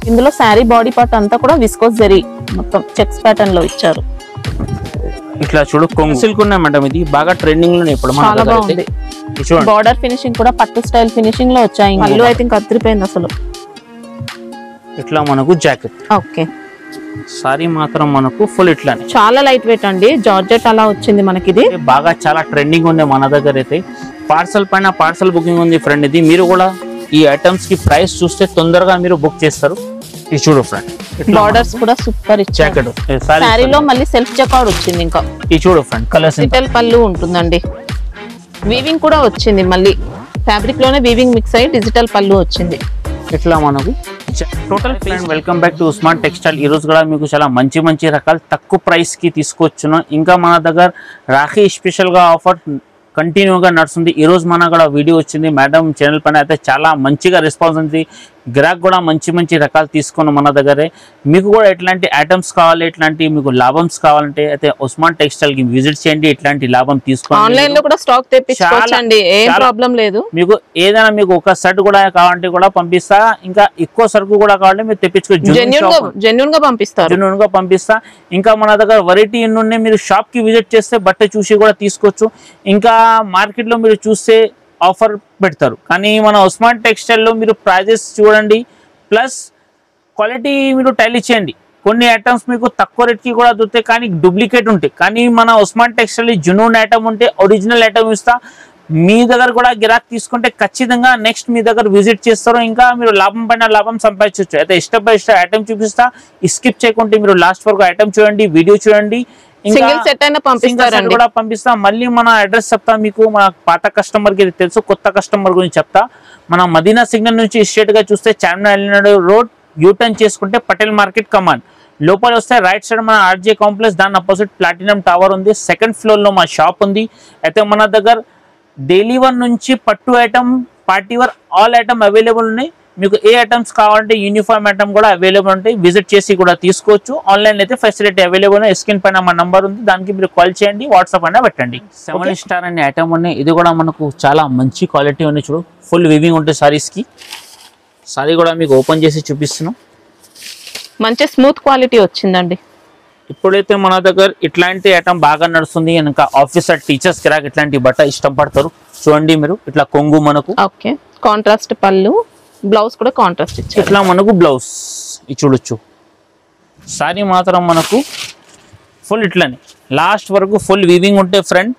ఇందులో sari body part అంతా కూడా విస్కోస్ జరీ మొత్తం చెక్స్ ప్యాటర్న్ లో ఇచ్చారు. ఇట్లా చూడు కొంగు సిల్క్ ఉన్నాయి మేడం, ఇది బాగా ట్రెండింగ్ లో ఇప్పుడు చాలా బాగుంది. బార్డర్ ఫినిషింగ్ కూడా పట్టు స్టైల్ ఫినిషింగ్ లో వచ్చాయి. పళ్ళు అయితే ఇంకా అదిరిపోయింది అసలు. ఇట్లా మనకు జాకెట్. ఓకే, సారీ మాత్రం మనకు ఫుల్ ఇట్లానే చాలా లైట్ వెయిట్ అండి. జార్జెట్ అలా వచ్చింది మనకి. ఇది బాగా చాలా ట్రెండింగ్ ఉంది మన దగ్గర అయితే. పార్సల్ పైన పార్సల్ బుకింగ్ ఉంది ఫ్రెండ్. ఇది మీరు కూడా ఈ ఐటమ్స్ కి ప్రైస్ చూస్తే తొందరగా మీరు బుక్ చేస్తారు. ఇది చూడు ఫ్రెండ్, బార్డర్స్ కూడా సూపర్ ఇచ్చారు. జాకెట్ సారీలో మళ్ళీ సెల్ఫ్ చెక్అవుట్ వచ్చింది. ఇంకా ఇది చూడు ఫ్రెండ్, కలర్స్ డిజిటల్ పళ్ళు ఉంటుందండి. వీవింగ్ కూడా వచ్చింది, మళ్ళీ ఫ్యాబ్రిక్ లోనే వీవింగ్ మిక్స్ అయ్యి డిజిటల్ పళ్ళు వచ్చింది. ఇట్లా మనకు total friend. Welcome back to Usman textile. ఈ రోజు కూడా మీకు చాలా మంచి మంచి రకాలు తక్కువ ప్రైస్ కి తీసుకొచ్చున్నాం. ఇంకా మన దగ్గర రాఖీ స్పెషల్ గా ఆఫర్ కంటిన్యూగా నడుస్తుంది. ఈ రోజు మన కూడా వీడియో వచ్చింది మేడం ఛానల్ పైన అయితే చాలా మంచిగా రెస్పాన్స్ ఉంది. గిరాక్ కూడా మంచి మంచి రకాలు తీసుకున్నాం మన దగ్గరే. మీకు కూడా ఎట్లాంటి ఐటమ్స్ కావాలి, ఎట్లాంటి మీకు లాభమ్స్ కావాలంటే అయితే ఉస్మాన్ టెక్స్టైల్ కి విజిట్ చేయండి. ఇట్లాంటి లాభం తీసుకోండి. ఆన్లైన్ లో కూడా స్టాక్ తెప్పించుకోవచ్చండి, ఏం ప్రాబ్లం లేదు. మీకు ఏదైనా మీకు ఒక సెట్ కూడా కావాలంటే కూడా పంపిస్తా. ఇంకా ఎక్కువ సరుకు కూడా కావాలంటే మీరు తెప్పించుకోవచ్చు. జెన్యూన్ గా పంపిస్తారు, జెన్యూన్ గా పంపిస్తా. ఇంకా మన దగ్గర వెరైటీ ఎన్ని మీరు షాప్ కి విజిట్ చేస్తే బట్ట చూసి కూడా తీసుకోవచ్చు. ఇంకా మార్కెట్ లో మీరు చూస్తే ఆఫర్ పెడతారు, కానీ మన ఉస్మాన్ టెక్స్టైల్ లో మీరు ప్రైజెస్ చూడండి, ప్లస్ క్వాలిటీ మీరు టాలీ చేయండి. కొన్ని ఐటమ్స్ మీకు తక్కువ రేట్ కి కూడా దొరుకుతాయి, కానీ డూప్లికేట్ ఉంటాయి. కానీ మన ఉస్మాన్ టెక్స్టైల్ జెన్యూన్ ఐటమ్ ఉంటే ఒరిజినల్ ఐటమ్ ఇస్తా. మీ దగ్గర కూడా గిరాక్ తీసుకుంటే ఖచ్చితంగా నెక్స్ట్ మీ దగ్గర విజిట్ చేస్తారు. ఇంకా మీరు లాభం పైన లాభం సంపాదించవచ్చు. అయితే స్టెప్ బై స్టెప్ ఐటమ్ చూపిస్తా, స్కిప్ చేయకుంటే మీరు లాస్ట్ వరకు ఐటమ్ చూడండి, వీడియో చూడండి. సింగిల్ సెట్ అయినా పంపిస్తారండి, కూడా పంపిస్తా. మళ్ళీ మన అడ్రస్ చెప్తా మీకు. మన పాత కస్టమర్ కి తెలుసు, కొత్త కస్టమర్ గురించి చెప్తా. మన మదీనా సిగ్నల్ నుంచి స్ట్రేట్ గా చూస్తే చార్మినార్ రోడ్ యూటర్న్ చేసుకుంటే పటేల్ మార్కెట్ కమాండ్ లోపల వస్తే రైట్ సైడ్ మన ఆర్జే కాంప్లెక్స్, దాని అపోజిట్ ప్లాటినం టవర్ ఉంది. సెకండ్ ఫ్లోర్ లో మా షాప్ ఉంది. అయితే మన దగ్గర డైలీ వన్ నుంచి పట్టు item, party wear all item available ఉన్నాయి. మీకు ఏ ఐటమ్స్ కావాలంటే యూనిఫామ్ ఐటమ్ కూడా అవైలబుల్ ఉంటాయి. విజిట్ చేసి కూడా తీసుకోవచ్చు. ఆన్లైన్ అయితే ఫెసిలిటీ అవైలబుల్. స్క్రీన్ పైన మా నంబర్ ఉంది, దానికి మీరు కాల్ చేయండి, వాట్సాప్ అయినా పెట్టండి. 7 స్టార్ అనే ఐటమ్ ఉన్నాయి. ఇది కూడా మనకు చాలా మంచి క్వాలిటీ ఉంది. చూడు, ఫుల్ వివింగ్ ఉంటుంది సారీస్ కి. సారీ కూడా మీకు ఓపెన్ చేసి చూపిస్తున్నాం. మంచి స్మూత్ క్వాలిటీ వచ్చిందండి. ఇప్పుడైతే మన దగ్గర ఇట్లాంటి ఐటమ్ బాగా నడుస్తుంది. ఇంకా ఆఫీసర్ టీచర్స్ కిరాక్ ఇట్లాంటి బట్ట ఇష్టపడతారు. చూడండి మీరు, ఇట్లా కొంగు మనకు. ఓకే, కాంట్రాస్ట్ పళ్ళు, బ్లౌజ్ కూడా కాంట్రాస్ట్ ఇచ్చారు. ఇట్లా మనకు బ్లౌజ్ ఇది చూడొచ్చు. సారీ మాత్రం మనకు ఫుల్ ఇట్లని లాస్ట్ వరకు ఫుల్ వీవింగ్ ఉంటే ఫ్రెండ్.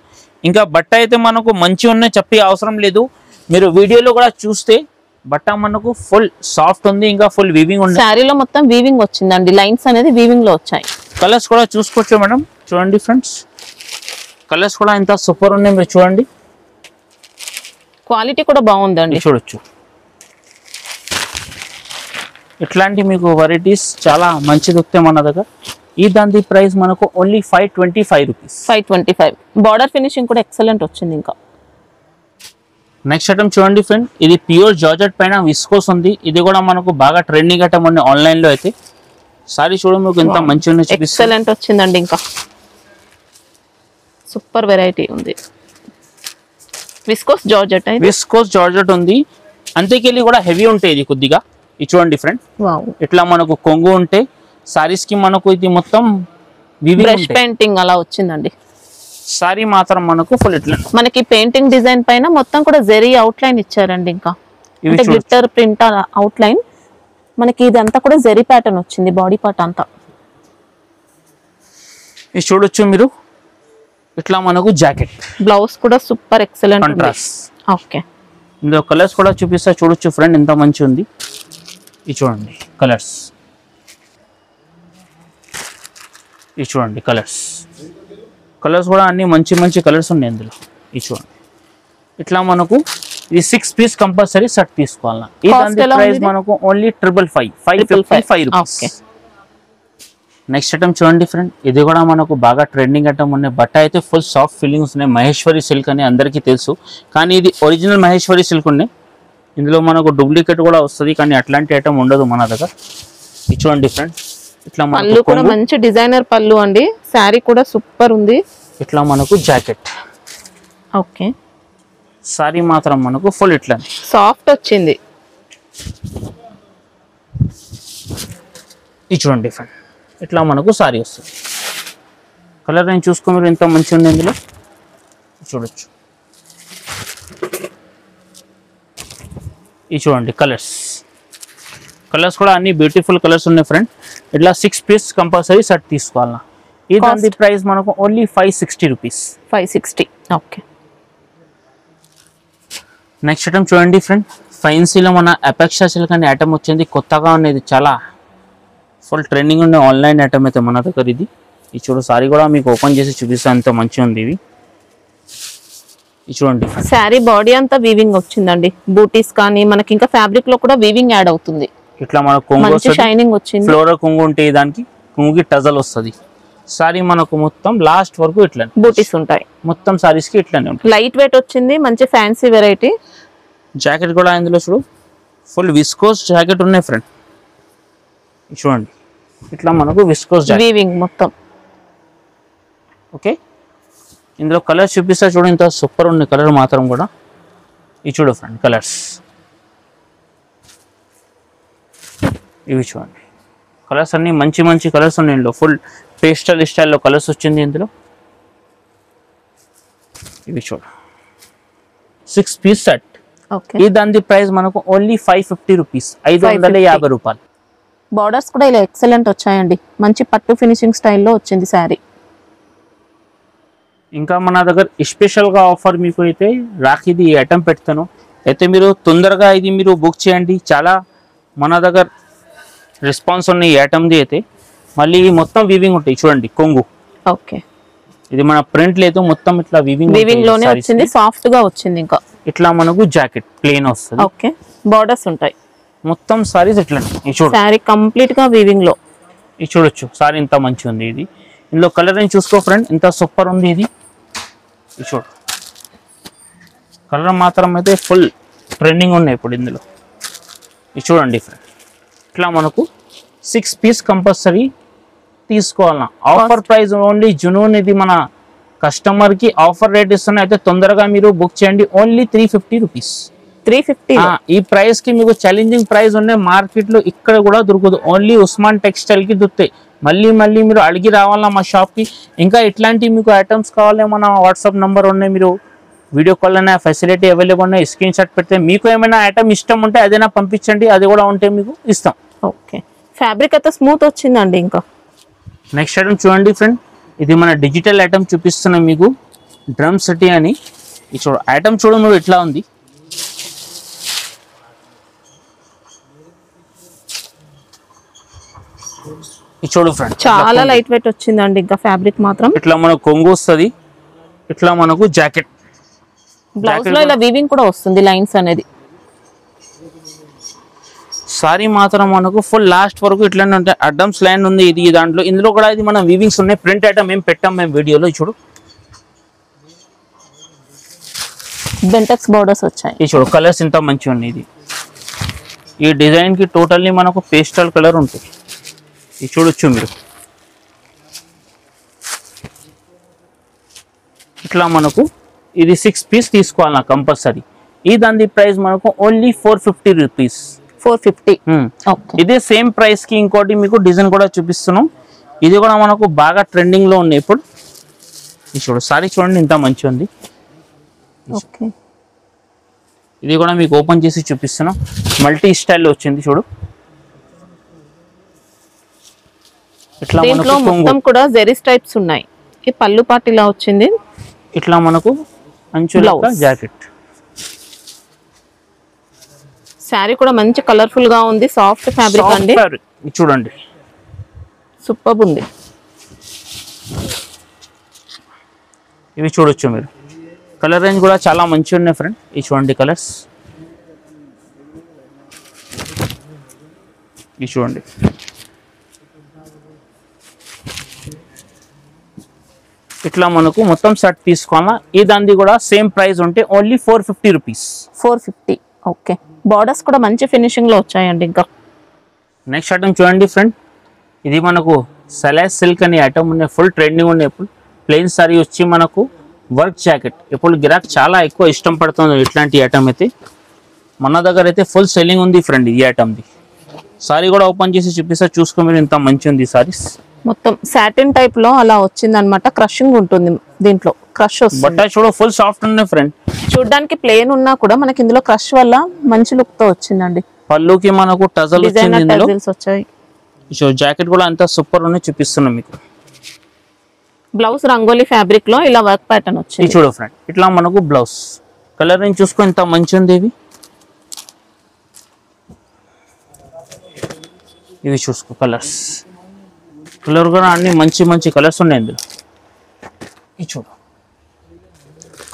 ఇంకా బట్ట అయితే మనకు మంచి ఉన్నాయి, చెప్పే అవసరం లేదు. మీరు వీడియోలో కూడా చూస్తే బట్ట మనకు ఫుల్ సాఫ్ట్ ఉంది, ఇంకా ఫుల్ వీవింగ్ ఉంది. శారీలో మొత్తం వీవింగ్ వచ్చిందండి, లైన్స్ అనేది వీవింగ్ లో వచ్చాయి. కలర్స్ కూడా చూసుకోవచ్చు మేడం. చూడండి ఫ్రెండ్స్, కలర్స్ కూడా ఎంత సూపర్ ఉన్నాయి. మీరు చూడండి, క్వాలిటీ కూడా బాగుందండి. చూడొచ్చు. ఇట్లాంటి మీకు వెరైటీస్ చాలా మంచి దొరుకుతాయి మన దగ్గర. ఈ దాని ప్రైస్ మనకు ఓన్లీ 525 రూపీస్. 525. బార్డర్ ఫినిషింగ్ కూడా ఎక్సలెంట్ వచ్చింది. ఇంకా నెక్స్ట్ ఐటమ్ చూడండి ఫ్రెండ్, ఇది ప్యూర్ జార్జెట్ పైన విస్కోస్ ఉంది. ఇది కూడా మనకు బాగా ట్రెండింగ్ ఐటమ్ ఉంది ఆన్లైన్ లో అయితే. సారీ చూడ మీకు ఎంత మంచిగా ఎక్సలెంట్ వచ్చిందండి. ఇంకా సూపర్ వెరైటీ ఉంది. విస్కోస్ జార్జెట్, విస్కోస్ జార్జెట్ ఉంది. అంతేకెళ్ళి కూడా హెవీ ఉంటాయి ఇది కొద్దిగా. ఇది చూడండి ఫ్రెండ్, ఇట్లా మనకు కొంగు ఉంటే సారీస్ కి మనకు ఇది మొత్తం బ్రష్ పెయింటింగ్ అలా వచ్చిందండి. సారీ మాత్రం మనకు ఫుల్ ఇట్లా మనకి పెయింటింగ్ డిజైన్ పైన మొత్తం కూడా జెరీ అవుట్ లైన్ ఇచ్చారండి. ఇంకా గ్లిట్టర్ ప్రింట్ అవుట్ లైన్ మనకి ఇదంతా కూడా జెరీ ప్యాటర్న్ వచ్చింది. బాడీ పార్ట్ అంతా ఇది చూడొచ్చు మీరు. ఇట్లా మనకు జాకెట్, బ్లౌజ్ కూడా సూపర్ ఎక్సలెంట్ కాంట్రాస్ట్. ఓకే, ఇందులో కలర్స్ కూడా చూపిస్తా. చూడొచ్చు ఫ్రెండ్, ఎంత మంచి ఉంది. ఇది చూడండి కలర్స్, ఇది చూడండి కలర్స్. కలర్స్ కూడా అన్ని మంచి మంచి కలర్స్ ఉన్నాయి ఇందులో. ఇది చూడండి, ఇట్లా మనకు ఇది 6 పీస్ కంపల్సరీ సెట్ తీసుకోవాలన్నా. ఈ దాని ప్రైస్ మనకు ఓన్లీ 555 రూపీస్. నెక్స్ట్ ఐటమ్ చూడండి ఫ్రెండ్, ఇది కూడా మనకు బాగా ట్రెండింగ్ ఐటమ్ ఉన్నాయి. బట్ట అయితే ఫుల్ సాఫ్ట్ ఫీలింగ్స్ ఉన్నాయి. మహేశ్వరి సిల్క్ అని అందరికీ తెలుసు, కానీ ఇది ఒరిజినల్ మహేశ్వరి సిల్క్ ఉన్నాయి. ఇందులో మనకు డూప్లికేట్ కూడా వస్తుంది, కానీ అట్లాంటి ఐటమ్ ఉండదు మన దగ్గర. ఇది చూడండి ఫ్రెండ్, ఇట్లా పళ్ళు కూడా మంచి డిజైనర్ పళ్ళు అండి. శారీ కూడా సూపర్ ఉంది. ఇట్లా మనకు జాకెట్. ఓకే, సారీ మాత్రం మనకు ఫుల్ ఇట్లా సాఫ్ట్ వచ్చింది. ఇది చూడండి ఫ్రెండ్, ఇట్లా మనకు సారీ వస్తుంది. కలర్ నేను చూసుకో మీరు ఎంత మంచిగా ఉంది ఇందులో చూడొచ్చు. ఇది చూడండి కలర్స్ కూడా అన్ని బ్యూటిఫుల్ కలర్స్ ఉన్నాయి ఫ్రెండ్. ఇట్లా 6 పీస్ కంపల్సరీ సెట్ తీసుకోవాలన్నా. ఈ దాని ప్రైస్ మనకు only 560 rupees. 560. Okay. Next item చూడండి ఫ్రెండ్, ఫైన్సీలో మన అపెక్షా సిల్క్ అనే ఐటమ్ వచ్చింది. కొత్తగా ఉన్నది, చాలా ఫుల్ ట్రెండింగ్ ఉండే ఆన్లైన్ ఐటమ్ అయితే మన దగ్గర ఇది. ఇది చూడు, సారీ కూడా మీకు ఓపెన్ చేసి చూపిస్తాను, ఎంత మంచిగా ఉంది ఇది. ఇది చూడండి, శారీ బాడీ అంతా వీవింగ్ వచ్చిందండి. బూటీస్ కానీ మనకి ఇంకా ఫ్యాబ్రిక్ లో కూడా వీవింగ్ యాడ్ అవుతుంది. ఇట్లా మన కొంగు మంచి షైనింగ్ వచ్చింది. ఫ్లోరల్ కొంగు ఉంటే దానికి కొంగుకి టజల్ వస్తుంది. సారీ మనకు మొత్తం లాస్ట్ వరకు ఇట్లా బూటీస్ ఉంటాయి. మొత్తం సారీస్ కి ఇట్లానే ఉంటాయి. లైట్ వెయిట్ వచ్చింది, మంచి ఫ్యాన్సీ వెరైటీ. జాకెట్ కూడా ఇందులో చూడు, ఫుల్ విస్కోస్ జాకెట్ ఉన్నాయి ఫ్రెండ్. చూడండి, ఇట్లా మనకు విస్కోస్ జాకెట్ వీవింగ్ మొత్తం. ఓకే, ఇందులో కలర్స్ చూపిస్తా చూడు, ఇంత సూపర్ ఉంది కలర్ మాత్రం కూడా. ఇది చూడు ఫ్రెండ్, కలర్స్ ఇవి చూడండి. కలర్స్ అన్ని మంచి మంచి కలర్స్ ఉన్నాయి ఇందులో. ఫుల్ పేస్టల్ స్టైల్లో కలర్స్ వచ్చింది ఇందులో. ఇవి చూడ 6 పీస్ సెట్. ఈ దాని ప్రైస్ మనకు ఓన్లీ 550 రూపీస్, 550 రూపాయలు. బార్డర్స్ కూడా ఇలా ఎక్సలెంట్ వచ్చాయండి, మంచి పట్టు ఫినిషింగ్ స్టైల్లో వచ్చింది శారీ. ఇంకా మన దగ్గర స్పెషల్గా ఆఫర్ మీకు అయితే రాఖీది ఈ ఐటమ్ పెడతాను. అయితే మీరు తొందరగా ఇది మీరు బుక్ చేయండి. చాలా మన దగ్గర రెస్పాన్స్ ఉన్న ఈ ఐటమ్ది అయితే. మళ్ళీ మొత్తం వీవింగ్ ఉంటాయి చూడండి, కొంగు. ఓకే, ఇది మన ప్రింట్ లేదు, మొత్తం ఇట్లా వీవింగ్ లోనే వచ్చింది, సాఫ్ట్ గా వచ్చింది. ఇంకా ఇట్లా మనకు జాకెట్ ప్లెయిన్ వస్తుంది. ఓకే, బార్డర్స్ ఉంటాయి మొత్తం సారీస్ ఇట్లా. ఇది చూడు, సారీ కంప్లీట్ గా వీవింగ్ లో. ఇది చూడొచ్చు, సారీ ఇంత మంచిగా ఉంది ఇది. ఇందులో కలర్ అని చూసుకో ఫ్రెండ్, ఇంత సూపర్ ఉంది ఇది. ఇది చూడు, కలర్ మాత్రం అయితే ఫుల్ ట్రెండింగ్ ఉన్నాయి ఇప్పుడు ఇందులో. ఇది చూడండి ఫ్రెండ్, ఇట్లా మనకు 6 పీస్ కంపల్సరీ తీసుకోవాలన్నా. Offer price only Junoon. ఇది మన కస్టమర్ కి ఆఫర్ రేట్ ఇస్తున్నాయి. అయితే తొందరగా మీరు బుక్ చేయండి. Only 350 rupees. 350. ఈ ప్రైస్ కి మీకు ఛాలెంజింగ్ ప్రైస్ ఉన్నాయి మార్కెట్ లో, ఇక్కడ కూడా దొరకదు. ఓన్లీ ఉస్మాన్ టెక్స్టైల్ కి దొరుకుతాయి. మళ్ళీ మీరు అడిగి రావాలన్నా మా షాప్ కి. ఇంకా ఇట్లాంటి మీకు ఐటమ్స్ కావాలి, మన వాట్సాప్ నంబర్ ఉన్నాయి, మీరు వీడియో కాల్ అయినా ఫెసిలిటీ అవైలబుల్ ఉన్నాయి. స్క్రీన్ షాట్ పెడితే మీకు ఏమైనా ఐటమ్ ఇష్టం ఉంటే అదైనా పంపించండి, అది కూడా ఉంటే మీకు ఇస్తాం. ఓకే, ఫ్యాబ్రిక్ అయితే స్మూత్ వచ్చిందండి. ఇంకా నెక్స్ట్ ఐటమ్ చూడండి ఫ్రెండ్, ఇది మన డిజిటల్ ఐటమ్ చూపిస్తున్నాం మీకు, డ్రమ్ సిటీ అని. ఇది చూడ ఐటమ్ చూడ నువ్వు ఎట్లా ఉంది. ఇది చూడు ఫ్రెండ్, చాలా లైట్ వెయిట్ వచ్చిందండి. ఇంకా ఫ్యాబ్రిక్ మాత్రం ఇట్లా మనకు కొంగు వస్తుంది, ఇట్లా మనకు జాకెట్. బ్లౌజ్ లో ఇలా వీవింగ్ కూడా వస్తుంది, లైన్స్ అనేది. సారీ మాత్రం మనకు ఫుల్ లాస్ట్ వరకు ఇట్లానే ఉంటాయి. అడ్డమ్స్ లైన్ ఉంది ఇది దాంట్లో. ఇందులో కూడా ఇది మన వీవింగ్స్ ఉన్నాయి. ప్రింట్ ఐటమ్ ఏం పెట్టాం మేము వీడియోలో. చూడు, బెంటెక్స్ బోర్డర్స్ వచ్చాయి. ఇది చూడు, కలర్స్ ఇంత మంచిగా ఉన్నాయి. ఇది ఈ డిజైన్ కి టోటల్లీ మనకు పేస్టల్ కలర్ ఉంటుంది. ఇది చూడొచ్చు మీరు. ఇట్లా మనకు ఇది 6 పీస్ తీసుకోవాలన్నా కంపల్సరీ. ఈ దాని ప్రైస్ మనకు ఓన్లీ 450 రూపీస్. 450. ఇదే సేమ్ ప్రైస్ కి ఇంకోటి మీకు డిజైన్ కూడా చూపిస్తున్నాం. ఇది కూడా మనకు బాగా ట్రెండింగ్ లో ఉంది ఇప్పుడు. ఇది చూడు, సారీ చూడండి ఇంత మంచిగా ఉంది. ఇది కూడా మీకు ఓపెన్ చేసి చూపిస్తున్నాం. మల్టీ స్టైల్ వచ్చింది చూడు. ఇట్లా దీంట్లో మొత్తం కూడా జెరీ స్ట్రైప్స్ ఉన్నాయి. ఈ పళ్ళు పాటు ఇలా వచ్చింది. ఇట్లా మనకు అంచుల జాకెట్. శారీ కూడా మంచి కలర్ఫుల్ గా ఉంది, సాఫ్ట్ ఫ్యాబ్రిక్ అండి. చూడండి, సూపర్ ఉంది. ఇవి చూడొచ్చు మీరు. కలర్ రేంజ్ కూడా చాలా మంచిగా ఉన్నాయి ఫ్రెండ్. ఇవి చూడండి కలర్స్. ఇవి చూడండి, ఇట్లా మనకు మొత్తం సెట్ తీసుకోవాలా. ఈ దాన్ని కూడా సేమ్ ప్రైస్ ఉంటే ఓన్లీ 450 రూపీస్. 450. ఓకే, బార్డర్స్ కూడా మంచి ఫినిషింగ్ లో వచ్చాయండి. ఇంకా నెక్స్ట్ ఐటమ్ చూడండి ఫ్రెండ్, ఇది మనకు సలాస్ సిల్క్ అనే ఐటమ్ ఉన్నాయి. ఫుల్ ట్రెండింగ్ ఉన్నాయి ఇప్పుడు. ప్లెయిన్ సారీ వచ్చి మనకు వర్క్ జాకెట్. ఇప్పుడు గిరాక్ చాలా ఎక్కువ ఇష్టం పడుతుంది ఇట్లాంటి ఐటమ్ అయితే. మన దగ్గర అయితే ఫుల్ సెల్లింగ్ ఉంది ఫ్రెండ్ ఈ ఐటమ్ది. సారీ కూడా ఓపెన్ చేసి చూపిస్తా, చూసుకో మీరు, ఇంత మంచి ఉంది సారీస్. మొత్తం సాటిన్ టైప్ లో అలా వచ్చింది అనమాట. క్రషింగ్ ఉంటుంది దీంట్లో, క్రష్ వస్తుంది. బట్ట చూడ ఫుల్ సాఫ్ట్ ఉంది ఫ్రెండ్. చూడడానికి ప్లేన్ ఉన్నా కూడా మనకి ఇందులో క్రష్ వల్ల మంచి లుక్ తో వచ్చిందండి. పళ్ళుకి మనకు టజల్ వచ్చింది, ఇందులో వచ్చాయి. జాకెట్ కూడా అంతా సూపర్ ఉంది, చూపిస్తున్నాం మీకు. బ్లౌజ్ రంగోలీ ఫ్యాబ్రిక్ లో ఇలా వర్క్ ప్యాటర్న్ వచ్చింది. చూడు ఫ్రెండ్, ఇట్లా మనకు బ్లౌజ్ కలర్ ని చూసుకో, ఇంత మంచి ఉంది. ఇవి చూసుకో కలర్స్, కలర్ కూడా అన్ని మంచి మంచి కలర్స్ ఉన్నాయి ఇందులో. ఇది చూడు,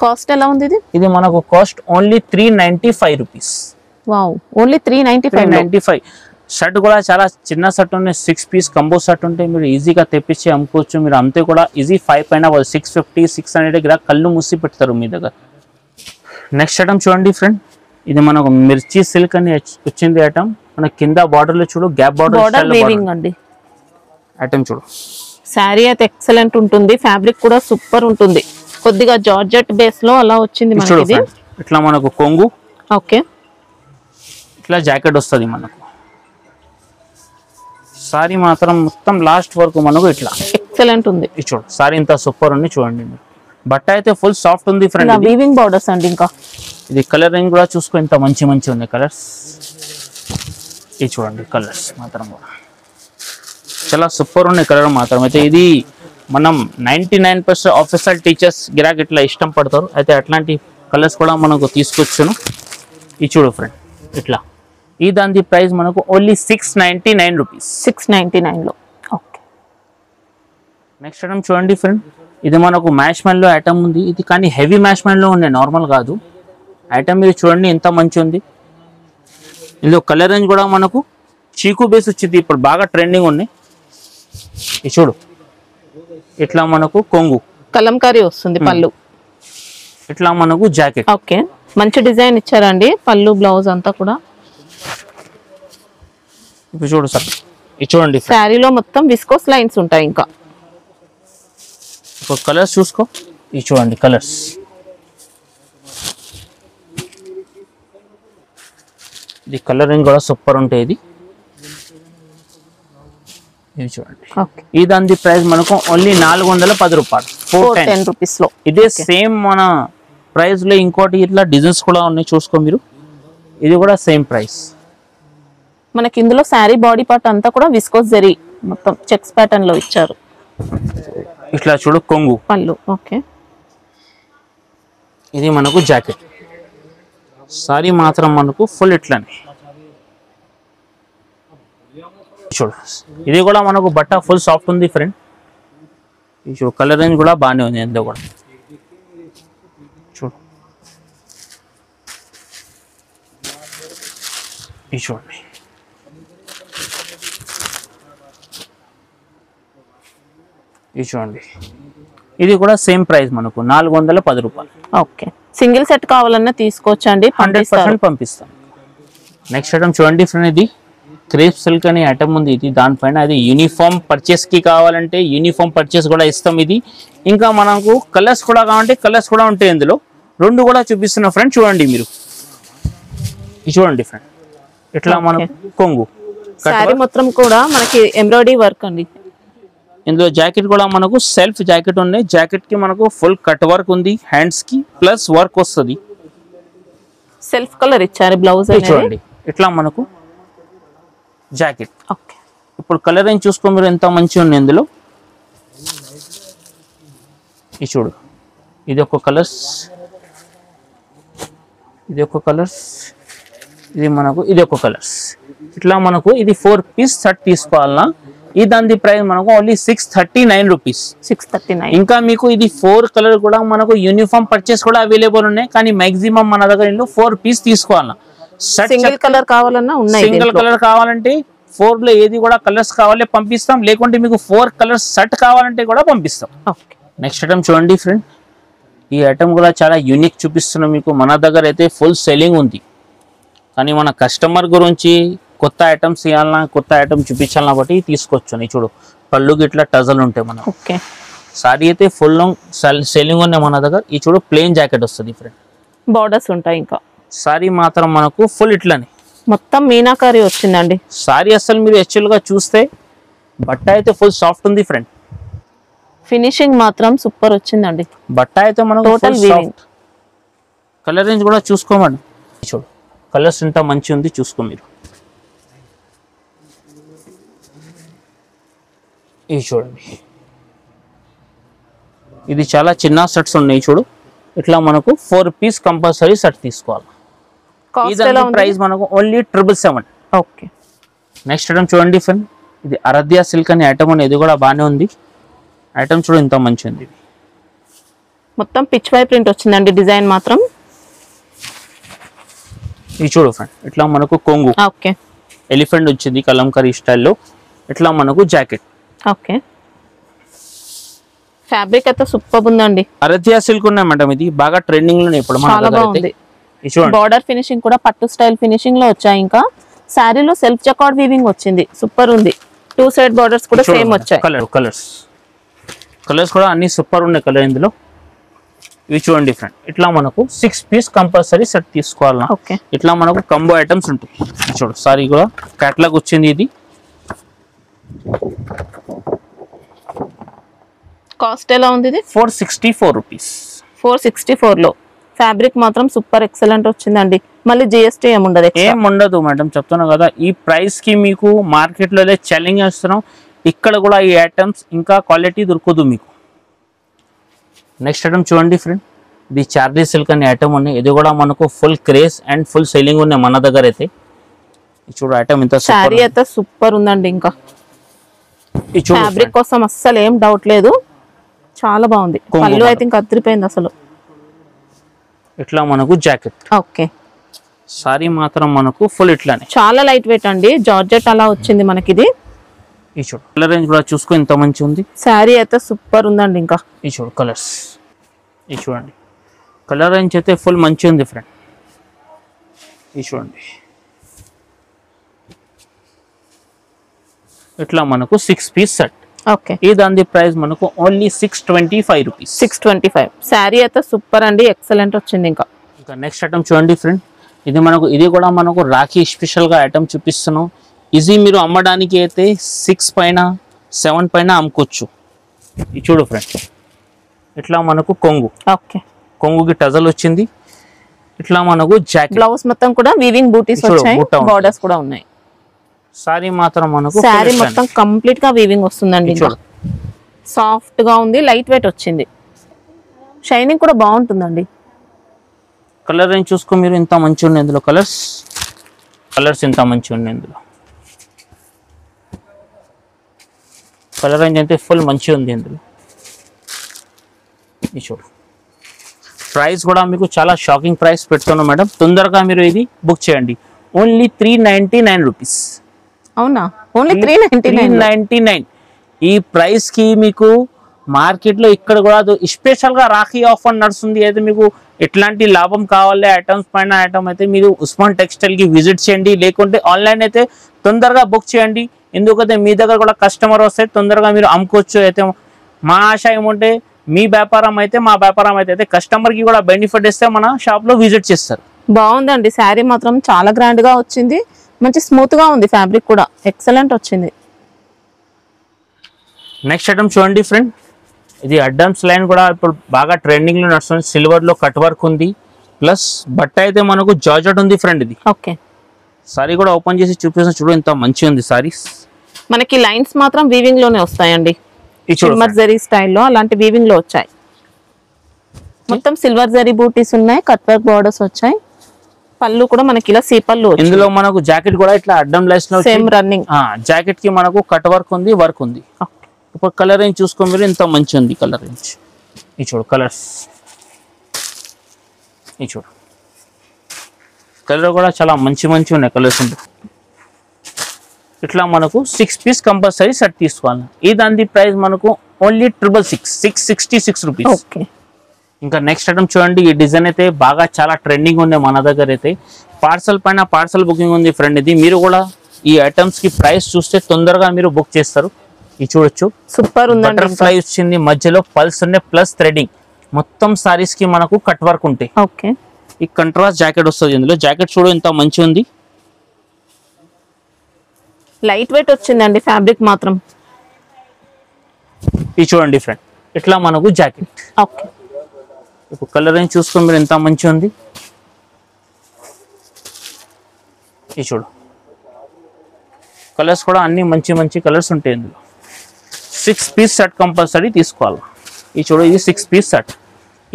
కాస్ట్ ఎలా ఉంది ఇది? ఇది మనకు cost only 395 rupees. Wow, only 395. Shirt కూడా చాలా చిన్న షర్ట్ ఉంది, 6 పీస్ కంబో షర్ట్ ఉంటే మీరు ఈజీగా తెప్పించి అమ్ముకోవచ్చు. మీరు అంతే కూడా ఈజీ 5 పైన 650 600 దగ్గర కళ్ళు మూసి పెడతారు మీ దగ్గర. నెక్స్ట్ ఐటమ్ చూడండి ఫ్రెండ్, ఇది మనకు మిర్చి సిల్క్ అని వచ్చింది ఐటమ్. మన కింద బార్డర్ లో చూడు, గ్యాప్ బార్డర్ అండి. ఐటమ్ చూడు, శారీ అయితే ఎక్సలెంట్ ఉంటుంది, ఫ్యాబ్రిక్ కూడా సూపర్ ఉంటుంది. కొద్దిగా జార్జెట్ బేస్ లో అలా వచ్చింది మనకి ఇది. ఇట్లా మనకు కొంగు, ఓకే, ఇట్లా జాకెట్ వస్తుంది మనకు. సారీ మాత్రం మొత్తం లాస్ట్ వరకు మనకు ఇట్లా ఎక్సలెంట్ ఉంది. ఇది చూడు, సారీ ఇంత సూపర్ ఉంది చూడండి. బట్ట అయితే ఫుల్ సాఫ్ట్ ఉంది ఫ్రెండ్. వీవింగ్ బార్డర్స్ అండి. ఇంకా ఇది కలరింగ్ కూడా చూసుకో, ఇంత మంచి మంచి ఉన్నాయి కలర్స్. ఇది చూడండి, కలర్స్ మాత్రం కూడా చాలా సూపర్ ఉన్నాయి కలర్ మాత్రం. అయితే ఇది మనం 99% ఆఫీసర్ టీచర్స్ గిరాక్ ఇట్లా ఇష్టం పడతారు. అయితే అట్లాంటి కలర్స్ కూడా మనకు తీసుకొచ్చాను. ఇది చూడు ఫ్రెండ్, ఇట్లా ఈ దాని ప్రైస్ మనకు ఓన్లీ 699 రూపీస్. 699 లో. ఓకే, నెక్స్ట్ ఐటమ్ చూడండి ఫ్రెండ్, ఇది మనకు మ్యాష్ మ్యాన్ లో ఐటమ్ ఉంది. ఇది కానీ హెవీ మ్యాష్ మ్యాన్ లో ఉన్నాయి, నార్మల్ కాదు ఐటమ్. ఇది చూడండి ఎంత మంచి ఉంది. ఇందులో కలర్ రేంజ్ కూడా మనకు చీకు బేస్ వచ్చింది, ఇప్పుడు బాగా ట్రెండింగ్ ఉన్నాయి. ఇది చూడు, ఇట్లా మనకు కొంగు కలంకారీ వస్తుంది, పళ్ళు ఇట్లా మనకు జాకెట్. ఓకే, మంచి డిజైన్ ఇచ్చారండి. పళ్ళు బ్లౌజ్ అంతా కూడా. ఇప్పుడు చూడు సార్, ఇది చూడండి, శారీలో మొత్తం విస్కోస్ లైన్స్ ఉంటాయి. ఇంకా ఇప్పుడు కలర్స్ చూసుకో, ఇది చూడండి కలర్స్. ఇది కలరింగ్ కూడా సూపర్ ఉంటాయి. ఇది చూడండి, ఈ దాని ప్రైస్ మనకు ఓన్లీ 410 రూపాయలు, 410 రూపీస్ లో. ఇదే సేమ్ మన ప్రైస్ లో ఇంకోటి ఇట్లా డిజైన్స్ కూడా ఉన్నాయి, చూసుకో మీరు. ఇది కూడా సేమ్ ప్రైస్. మనకి ఇందులో శారీ బాడీ పార్ట్ అంతా కూడా విస్కోస్ జరీ మొత్తం చెక్స్ ప్యాటర్న్ లో ఇచ్చారు. ఇట్లా చూడు కొంగు, పళ్ళు. ఓకే, ఇది మనకు జాకెట్. సారీ మాత్రం మనకు ఫుల్ ఇట్లానే చూడు. ఇది కూడా మనకు బట్ట ఫుల్ సాఫ్ట్ ఉంది ఫ్రెండ్. ఇది చూడు, కలర్ రేంజ్ కూడా బాగానే ఉంది ఇందులో కూడా. చూడు, ఇది చూడండి, ఇది చూడండి. ఇది కూడా సేమ్ ప్రైస్ మనకు 410 రూపాయలు. ఓకే, సింగిల్ సెట్ కావాలన్నా తీసుకోవచ్చండి, 100% పంపిస్తాం. నెక్స్ట్ ఐటమ్ చూడండి ఫ్రెండ్, ఇది క్రేప్ సిల్క్ అనే ఐటమ్ ఉంది. ఇది దానిపైన అది యూనిఫామ్ పర్చేస్ కి కావాలంటే యూనిఫామ్ పర్చేస్ కూడా ఇస్తాం. ఇది ఇంకా మనకు కలర్స్ కూడా కావాలంటే కలర్స్ కూడా ఉంటాయి ఇందులో. రెండు కూడా చూపిస్తున్నా ఫ్రెండ్, చూడండి మీరు. ఇది చూడండి ఫ్రెండ్, ఇట్లా మనకు కొంగు, సారీ మొత్తం కూడా మనకి ఎంబ్రాయిడరీ వర్క్ అండి. ఇందులో జాకెట్ కూడా మనకు సెల్ఫ్ జాకెట్ ఉన్నాయి. జాకెట్ కి మనకు ఫుల్ కట్ వర్క్ ఉంది, హ్యాండ్స్ కి ప్లస్ వర్క్ వస్తుంది. సెల్ఫ్ కలర్ ఇచ్చారు బ్లౌజ్. చూడండి, ఇట్లా మనకు జాకెట్. ఓకే, ఇప్పుడు కలర్ ఏం చూసుకో మీరు, ఎంత మంచిగా ఉంది ఇందులో. ఇది చూడు, ఇది ఒక కలర్స్, ఇది ఒక కలర్స్, ఇది మనకు ఇది ఒక కలర్స్. ఇట్లా మనకు ఇది 4 పీస్ సెట్ తీసుకోవాలన్నా ఈ దాని ప్రైస్ మనకు ఓన్లీ 639 రూపీస్. 639. ఇంకా మీకు ఇది 4 కలర్ కూడా మనకు యూనిఫామ్ పర్చేస్ కూడా అవైలబుల్ ఉన్నాయి. కానీ మాక్సిమం మన దగ్గర 4 పీస్ తీసుకోవాలన్నా. సింగిల్ కలర్ కావాలన్నా ఉన్నాయి. సింగిల్ కలర్ కావాలంటే 4 లో ఏది కూడా కలర్స్ కావాలి పంపిస్తాం, లేకుంటే మీకు 4 కలర్స్ సెట్ కావాలంటే కూడా పంపిస్తాం. నెక్స్ట్ ఐటమ్ చూడండి ఫ్రెండ్, ఈ ఐటమ్ కూడా చాలా యూనిక్ చూపిస్తున్నాం మీకు. మన దగ్గర అయితే ఫుల్ సెల్లింగ్ ఉంది, కానీ మన కస్టమర్ గురించి కొత్త ఐటమ్స్ ఇవ్వాలన్నా, కొత్త ఐటమ్ చూపించాలన్నా బట్టి తీసుకొచ్చాను. చూడు, పళ్ళు గిట్లా టజల్ ఉంటాయి మన. సారీ అయితే ఫుల్ సెల్లింగ్ ఉన్నాయి మన దగ్గర. ఈ చూడు, ప్లెయిన్ జాకెట్ వస్తుంది ఫ్రెండ్, బార్డర్స్ ఉంటాయి. ఇంకా సారీ మాత్రం మనకు ఫుల్ ఇట్లానే మొత్తం మీనాకారి వచ్చిందండి. సారీ అసలు మీరు యాక్చువల్ గా చూస్తే బట్ట అయితే ఫుల్ సాఫ్ట్ ఉంది ఫ్రెండ్. ఫినిషింగ్ మాత్రం సూపర్ వచ్చిందండి. బట్ట అయితే మనం Total weaving. కలర్ రేంజ్ కూడా చూసుకోమండి. చూడు కలర్స్ ఎంత మంచి ఉంది చూసుకో మీరు. ఇది చూడండి, ఇది చాలా చిన్న సెట్స్ ఉన్నాయి చూడు. ఇట్లా మనకు 4 పీస్ కంపల్సరీ సెట్ తీసుకోవాలి. కాస్ట్ ఎలా ఉంది? ప్రైస్ మనకు ఓన్లీ 777. ఓకే. నెక్స్ట్ ఐటమ్ చూడండి ఫ్రెండ్, ఇది అరధ్య సిల్క్ అనే ఐటమ్ ఉంది. ఇది కూడా బాగానే ఉంది. ఐటమ్ చూడు ఎంత మంచి ఉంది. మొత్తం పిచ్ వై ప్రింట్ వచ్చిందండి. డిజైన్ మాత్రం ఇది చూడు ఫ్రెండ్, ఇట్లా మనకు కొంగు ఓకే ఎలిఫెంట్ వచ్చింది కలంకరీ స్టైల్లో. ఇట్లా మనకు జాకెట్. ఓకే. ఫ్యాబ్రిక్ అయితే సూపర్ ఉందండి. అరధ్య సిల్క్ ఉన్నాయి మేడం, ఇది బాగా ట్రెండింగ్ లో ఇప్పుడు మన చాలా దగ్గర బాగుంది. అయితే. ఇది చూడండి, బార్డర్ ఫినిషింగ్ కూడా పట్టు స్టైల్ ఫినిషింగ్ లో వచ్చాయి. ఇంకా శారీలో సెల్ఫ్ జకార్డ్ వీవింగ్ వచ్చింది. సూపర్ ఉంది. 2 సైడ్ బార్డర్స్ కూడా సేమ్ వచ్చాయి. కలర్స్ కూడా అన్ని సూపర్ ఉన్నాయి కలర్ ఇందులో. ఇవి చూడండి ఫ్రెండ్, ఇట్లా మనకు 6 పీస్ కంపల్సరీ సెట్ తీసుకోవాలన్నా. ఓకే. ఇట్లా మనకు కంబో ఐటమ్స్ ఉంటాయి. చూడు సారీ కూడా క్యాటలాగ్ వచ్చింది. ఇది కాస్ట్ ఎలా ఉంది? ఇది 464 రూపీస్. 464 లో. ఫ్యాబ్రిక్ మాత్రం సూపర్ ఎక్సలెంట్ వచ్చిందండి. మళ్ళీ జిఎస్టీ ఏముండదు? ఏం ఉండదు మేడం, చెప్తున్నా కదా. ఈ ప్రైస్ కి మీకు మార్కెట్ లో ఛాలెంజ్ చేస్తున్నాం. ఇక్కడ కూడా ఈ ఐటమ్స్ ఇంకా క్వాలిటీ దొరకదు మీకు. నెక్స్ట్ ఐటమ్ చూడండి ఫ్రెండ్, ఇది చార్లీ సిల్క్ అనే ఐటమ్ ఉన్నాయి. ఇది కూడా మనకు full craze and full selling ఉన్నాయి మన దగ్గర అయితే. చూడు ఐటమ్ ఇంత శారీ అయితే సూపర్ ఉందండి. ఇంకా ఫ్యాబ్రిక్ కోసం అస్సలు ఏం డౌట్ లేదు. చాలా బాగుంది. పళ్ళు అయితే ఇంకా అదిరిపోయింది అసలు. ఇట్లా మనకు జాకెట్. ఓకే. సారీ మాత్రం మనకు ఫుల్ ఇట్లానే చాలా లైట్ వెయిట్ అండి. జార్జెట్ అలా వచ్చింది మనకి. ఇది ఈ చూడు కలర్ రేంజ్ కూడా చూసుకో ఎంత మంచి ఉంది. శారీ అయితే సూపర్ ఉందండి. ఇంకా ఈ చూడు కలర్స్, ఈ చూడండి కలర్ రేంజ్ అయితే ఫుల్ మంచి ఉంది ఫ్రెండ్. ఈ చూడండి ఇట్లా మనకు 6 పీస్ సెట్. ఓకే. ఈ దాని ప్రైస్ మనకు ఓన్లీ 625 రూపీస్. 625. శారీ అయితే సూపర్ అండి, ఎక్సలెంట్ వచ్చింది. ఇంకా నెక్స్ట్ ఐటమ్ చూడండి ఫ్రెండ్, ఇది కూడా మనకు రాఖీ స్పెషల్ గా ఐటమ్ చూపిస్తున్నాం. ఇది మీరు అమ్మడానికి అయితే 6 పైన 7 పైన అమ్ముకోవచ్చు. ఇది చూడు ఫ్రెండ్, ఇట్లా మనకు కొంగు. ఓకే. కొంగుకి టజల్ వచ్చింది. ఇట్లా మనకు జాకెట్. బ్లౌజ్ మొత్తం కూడా వీవింగ్ బూటీస్ వచ్చాయి. బార్డర్స్ కూడా ఉన్నాయి. సారీ మాత్రం మనకు సారీ మొత్తం కంప్లీట్ గా వీవింగ్ వస్తుందండి. సాఫ్ట్ గా ఉంది, లైట్ వెయిట్ వచ్చింది. షైనింగ్ కూడా బాగుంటుందండి. కలర్ రేంజ్ చూసుకో మీరు, ఇంత మంచి ఉన్నాయి ఇందులో. కలర్స్ ఇంత మంచి ఉన్నాయి ఇందులో. కలర్ రేంజ్ అయితే ఫుల్ మంచి ఉంది ఇందులో. ఇది చూడు ప్రైస్ కూడా మీకు చాలా షాకింగ్ ప్రైస్ పెడుతున్నాం మేడం. తొందరగా మీరు ఇది బుక్ చేయండి. Only 399 rupees. అవునా? ఓన్లీ 399. ఈ ప్రైస్ కి మీకు మార్కెట్ లో ఇక్కడ కూడా స్పెషల్ గా రాఖీ ఆఫర్ నడుస్తుంది. అయితే మీకు ఎట్లాంటి లాభం కావాలి ఐటమ్స్ పైన ఐటమ్ అయితే మీరు ఉస్మాన్ టెక్స్టైల్ కి విజిట్ చేయండి. లేకుంటే ఆన్లైన్ అయితే తొందరగా బుక్ చేయండి. ఎందుకంటే మీ దగ్గర కూడా కస్టమర్ వస్తే తొందరగా మీరు అమ్ముకోవచ్చు. అయితే మా ఆశ ఏమంటే మీ వ్యాపారం అయితే మా వ్యాపారం అయితే కస్టమర్ కి కూడా బెనిఫిట్ ఇస్తే మన షాప్ లో విజిట్ చేస్తారు. బాగుందండి. శారీ మాత్రం చాలా గ్రాండ్ గా వచ్చింది. మంచి స్మూత్ గా ఉంది. ఫ్యాబ్రిక్ కూడా ఎక్సలెంట్ వచ్చింది. నెక్స్ట్ ఐటమ్ చూడండి ఫ్రెండ్, ఇది అడ్డమ్స్ లైన్ కూడా ఇప్పుడు బాగా ట్రెండింగ్ లో నడుస్తుంది. సిల్వర్ లో కట్ వర్క్ ఉంది. ప్లస్ బట్ట అయితే మనకు జార్జెట్ ఉంది ఫ్రెండ్. ఇది ఓకే. సారీ కూడా ఓపెన్ చేసి చూపిస్తాను చూడు, ఇంత మంచి ఉంది సారీస్. మనకి లైన్స్ మాత్రం వీవింగ్ లోనే వస్తాయండి. సిల్వర్ జరీ స్టైల్లో అలాంటి వీవింగ్ లో వచ్చాయి. మొత్తం సిల్వర్ జరీ బూటీస్ ఉన్నాయి. కట్ వర్క్ బార్డర్స్ వచ్చాయి. పళ్ళు కూడా మనకి ఇలా సీపల్లు. ఇందులో మనకు జాకెట్ కూడా ఇట్లా అడ్డం లైన్స్ లో సేమ్ రన్నింగ్. జాకెట్ కి మనకు కట్ వర్క్ ఉంది, వర్క్ ఉంది. ఇప్పుడు కలర్ రేంజ్ చూసుకో మీరు, ఇంత మంచి ఉంది కలర్ రేంజ్. ఈ చూడు కలర్స్, ఈ చూడు కలర్ కూడా చాలా మంచి ఉన్నాయి కలర్స్. ఇట్లా మనకు 6 పీస్ కంపల్సరీ సెట్ తీసుకోవాలి. ఈ దాని ప్రైస్ మనకు ఓన్లీ 666 రూపీస్. ఓకే. ఇంకా నెక్స్ట్ ఐటమ్ చూడండి, ఈ డిజైన్ అయితే బాగా చాలా ట్రెండింగ్ ఉంది మన దగ్గర అయితే. పార్సల్ పైన పార్సల్ బుకింగ్ ఉంది ఫ్రెండ్. ఇది మీరు కూడా ఈ ఐటమ్స్ కి ప్రైస్ చూస్తే తొందరగా మీరు బుక్ చేస్తారు. ఇది చూడొచ్చు, సూపర్ ఉంది. బటర్ఫ్లై వచ్చింది, మధ్యలో పల్స్ ఉన్నాయి, ప్లస్ థ్రెడింగ్. మొత్తం సారీస్ కి మనకు కట్ వర్క్ ఉంటాయి. ఓకే. ఈ కంట్రాస్ట్ జాకెట్ వస్తుంది ఇందులో. జాకెట్ చూడు ఎంత మంచి ఉంది. లైట్ వెయిట్ వచ్చిందండి ఫ్యాబ్రిక్ మాత్రం. ఇది చూడండి ఫ్రెండ్, ఇట్లా మనకు జాకెట్. ఓకే, ఇప్పుడు కలర్ అని చూసుకొని మీరు ఎంత మంచిగా ఉంది. ఇది చూడు, కలర్స్ కూడా అన్ని మంచి మంచి కలర్స్ ఉంటాయి ఇందులో. 6 పీస్ సెట్ కంపల్సరీ తీసుకోవాలి. ఇది చూడు, ఇది 6 పీస్ సెట్.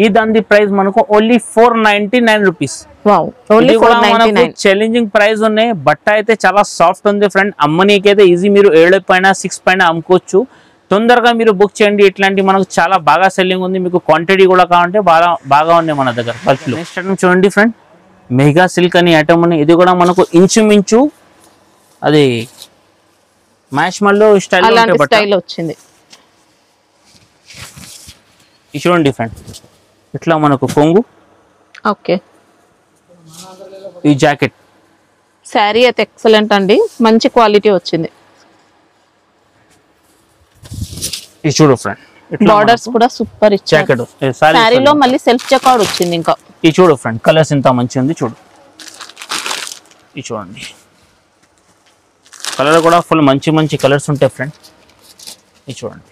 ఈ దాని ప్రైస్ మనకు only 499 rupees. Wow, only 499. Challenging price ఉన్నాయి. బట్ట అయితే చాలా సాఫ్ట్ ఉంది ఫ్రెండ్. అమ్మనీకి అయితే ఈజీ, మీరు 7 పైన 6 పైన అమ్ముకోవచ్చు. తొందరగా మీరు బుక్ చేయండి. ఇట్లాంటి మనకు చాలా బాగా సెల్లింగ్ ఉంది. మీకు క్వాంటిటీ కూడా కావాలంటే బాగా ఉన్నాయి మన దగ్గర బల్క్లో. నెక్స్ట్ ఐటమ్ చూడండి ఫ్రెండ్, మెగా సిల్క్ అని ఐటమ్ ఉంది. ఇది కూడా మనకు ఇంచుమించు అది మ్యాష్ మల్లో స్టైల్ వచ్చింది. ఇది చూడండి ఫ్రెండ్, ఇట్లా మనకు కొంగు. ఓకే, ఈ జాకెట్. శారీ అయితే ఎక్సలెంట్ అండి, మంచి క్వాలిటీ వచ్చింది. ఇది చూడు ఫ్రెండ్, బార్డర్స్ కూడా సూపర్ ఇచ్చారు. జాకెట్ శారీలో మళ్ళీ సెల్ఫ్ చెక్అవుట్ వచ్చింది. ఇంకా ఇది చూడు ఫ్రెండ్, కలర్స్ ఇంత మంచి ఉంది చూడు. ఇది చూడండి, కలర్ కూడా ఫుల్ మంచి మంచి కలర్స్ ఉంటాయి ఫ్రెండ్. ఇది చూడండి,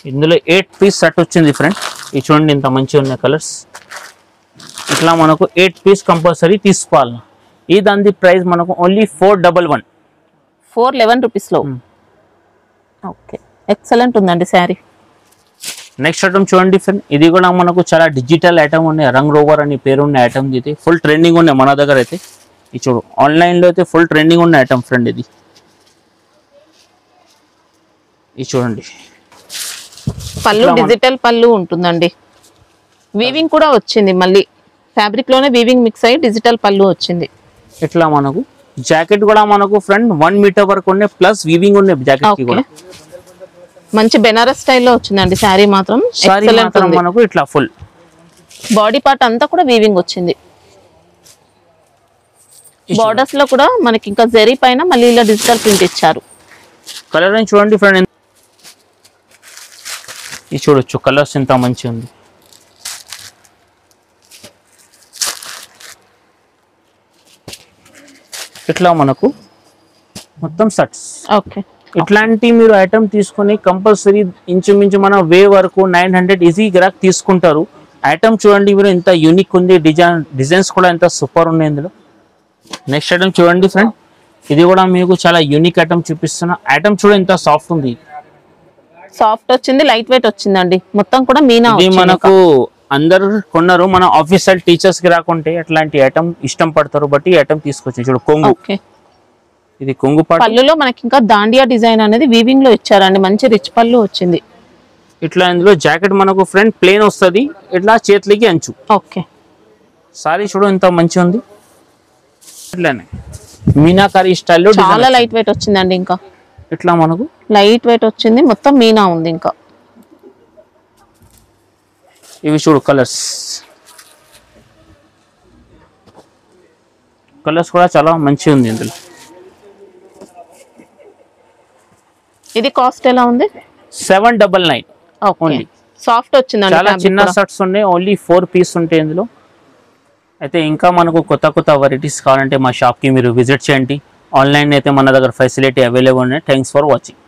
ఇందులో 8 పీస్ సెట్ వచ్చింది ఫ్రెండ్. ఇది చూడండి, ఇంత మంచిగా ఉన్నాయి కలర్స్. ఇట్లా మనకు 8 పీస్ కంపల్సరీ తీసుకోవాలి. ఈ దాని ప్రైస్ మనకు ఓన్లీ 411 రూపీస్ లో. ఓకే, ఎక్సలెంట్ ఉందండి శారీ. నెక్స్ట్ ఐటమ్ చూడండి ఫ్రెండ్, ఇది కూడా మనకు చాలా డిజిటల్ ఐటమ్ ఉన్నాయి. రంగ్ రోవర్ అని పేరు ఉన్న ఐటమ్. ఇది ఫుల్ ట్రెండింగ్ ఉన్నాయి మన దగ్గర అయితే. ఇది చూడు, ఆన్లైన్లో అయితే ఫుల్ ట్రెండింగ్ ఉన్న ఐటమ్ ఫ్రెండ్. ఇది చూడండి, పళ్ళు డిజిటల్ పళ్ళు ఉంటుందండి. వీవింగ్ కూడా వచ్చింది, మళ్ళీ ఫ్యాబ్రిక్ లోనే వీవింగ్ మిక్స్ అయ్యి డిజిటల్ పళ్ళు వచ్చింది. ఇట్లా మనకు జాకెట్ కూడా మనకు ఫ్రెండ్ 1 మీటర్ వరకు ఉన్నాయి, ప్లస్ వీవింగ్ ఉన్నాయి జాకెట్ కి కూడా. మంచి బెనారస్ స్టైల్లో వచ్చిందండి శారీ మాత్రం. ఎక్సలెంట్ ఉంది. మనకు ఇట్లా ఫుల్ బాడీ పార్ట్ అంతా కూడా వీవింగ్ వచ్చింది. బార్డర్స్ లో కూడా మనకి ఇంకా జరీ పైన మళ్ళీ ఇలా డిజిటల్ ప్రింట్ ఇచ్చారు. కలర్ అని చూడండి ఫ్రెండ్, ఇది చూడొచ్చు, కలర్స్ ఎంత మంచిగా ఉంది. ఇట్లా మనకు మొత్తం సెట్స్. ఓకే, ఇట్లాంటి మీరు ఐటమ్ తీసుకొని కంపల్సరీ ఇంచుమించు మన వే వరకు 900 ఈజీ గ్రాక్ తీసుకుంటారు. ఐటమ్ చూడండి మీరు, ఎంత యూనిక్ ఉంది. డిజైన్స్ కూడా ఎంత సూపర్ ఉన్నాయి ఇందులో. నెక్స్ట్ ఐటమ్ చూడండి ఫ్రెండ్, ఇది కూడా మీకు చాలా యూనిక్ ఐటమ్ చూపిస్తున్నా. ఐటమ్ చూడండి ఎంత సాఫ్ట్ ఉంది. సాఫ్ట్ వచ్చింది, లైట్ వెయిట్ వచ్చిందండి. మొత్తం కూడా మీనా ఇది మనకు అందరు కొన్నారు. మన ఆఫీసర్ టీచర్స్ కి రాకుంటే అట్లాంటి ఐటమ్ ఇష్టం పడతారు. బట్ ఈ ఐటమ్ తీసుకొచ్చి చూడు, కొంగు. ఇది కొంగు పాటు. పళ్ళులో మనకి ఇంకా దాండియా డిజైన్ అనేది వీవింగ్ లో ఇచ్చారండి. మంచి రిచ్ పళ్ళు వచ్చింది. ఇట్లా ఇందులో జాకెట్ మనకు ఫ్రంట్ ప్లేన్ వస్తుంది, ఇట్లా చేతులకి అంచు. ఓకే, సారీ చూడు ఎంత మంచి ఉంది. ఇట్లానే మీనాకారి స్టైల్లో చాలా లైట్ వెయిట్ వచ్చిందండి. ఇంకా ఇట్లా మనకు లైట్ వెయిట్ వచ్చింది, మొత్తం మీనా ఉంది. ఇంకా ఇవి చూడు కలర్స్. కలర్స్ కూడా చాలా మంచి ఉంది ఇందులో. ఇది కాస్ట్ ఎలా ఉంది? 799 ఓన్లీ. సాఫ్ట్ వచ్చిందండి. చాలా చిన్న షర్ట్స్ ఉన్నాయి, ఓన్లీ 4 పీస్ ఉంటాయి ఇందులో. అయితే ఇంకా మనకు కొత్త కొత్త వెరైటీస్ కావాలంటే మా షాప్కి మీరు విజిట్ చేయండి. ఆన్లైన్ అయితే మన దగ్గర ఫెసిలిటీ అవైలబుల్ ఉన్నాయి. Thanks for watching.